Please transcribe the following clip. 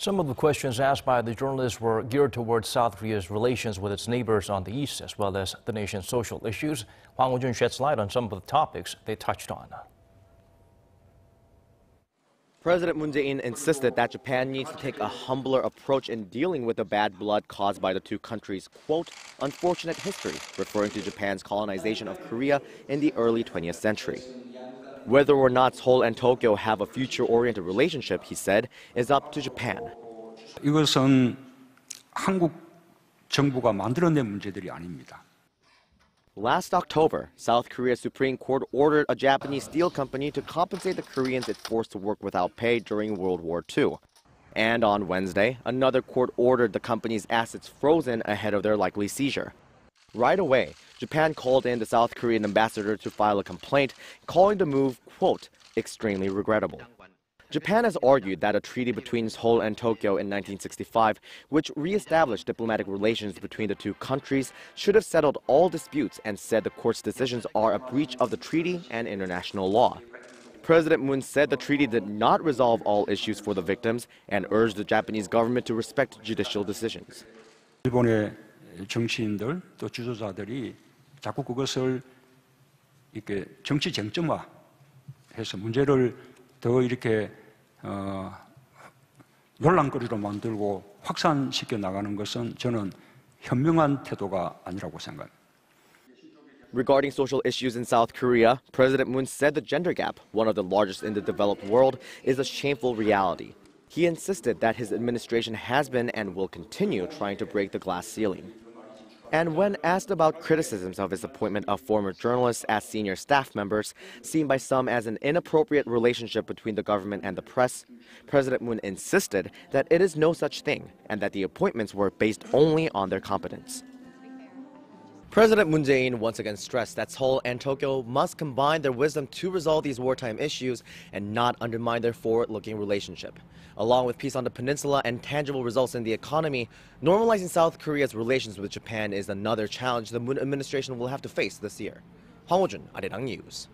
Some of the questions asked by the journalists were geared towards South Korea's relations with its neighbors on the east, as well as the nation's social issues. Hwang Ho-jun sheds light on some of the topics they touched on. President Moon Jae-in insisted that Japan needs to take a humbler approach in dealing with the bad blood caused by the two countries' quote, unfortunate history, referring to Japan's colonization of Korea in the early 20th century. Whether or not Seoul and Tokyo have a future-oriented relationship, he said, is up to Japan. 이것은 한국 정부가 만들어낸 문제들이 아닙니다. Last October, South Korea's Supreme Court ordered a Japanese steel company to compensate the Koreans it forced to work without pay during World War II. And on Wednesday, another court ordered the company's assets frozen ahead of their likely seizure. Right away, Japan called in the South Korean ambassador to file a complaint, calling the move, quote, extremely regrettable. Japan has argued that a treaty between Seoul and Tokyo in 1965, which re-established diplomatic relations between the two countries, should have settled all disputes and said the court's decisions are a breach of the treaty and international law. President Moon said the treaty did not resolve all issues for the victims and urged the Japanese government to respect judicial decisions. 일본의 정치인들 또 지도자들이 자꾸 그것을 이렇게 정치 쟁점화해서 문제를 더 이렇게 논란거리로 만들고 확산시켜 나가는 것은 저는 현명한 태도가 아니라고 생각합니다. Regarding social issues in South Korea, President Moon said the gender gap, one of the largest in the developed world, is a shameful reality. He insisted that his administration has been and will continue trying to break the glass ceiling. And when asked about criticisms of his appointment of former journalists as senior staff members, seen by some as an inappropriate relationship between the government and the press, President Moon insisted that it is no such thing and that the appointments were based only on their competence. President Moon Jae-in once again stressed that Seoul and Tokyo must combine their wisdom to resolve these wartime issues and not undermine their forward-looking relationship. Along with peace on the peninsula and tangible results in the economy, normalizing South Korea's relations with Japan is another challenge the Moon administration will have to face this year. Hwang Ho-jun, Arirang News.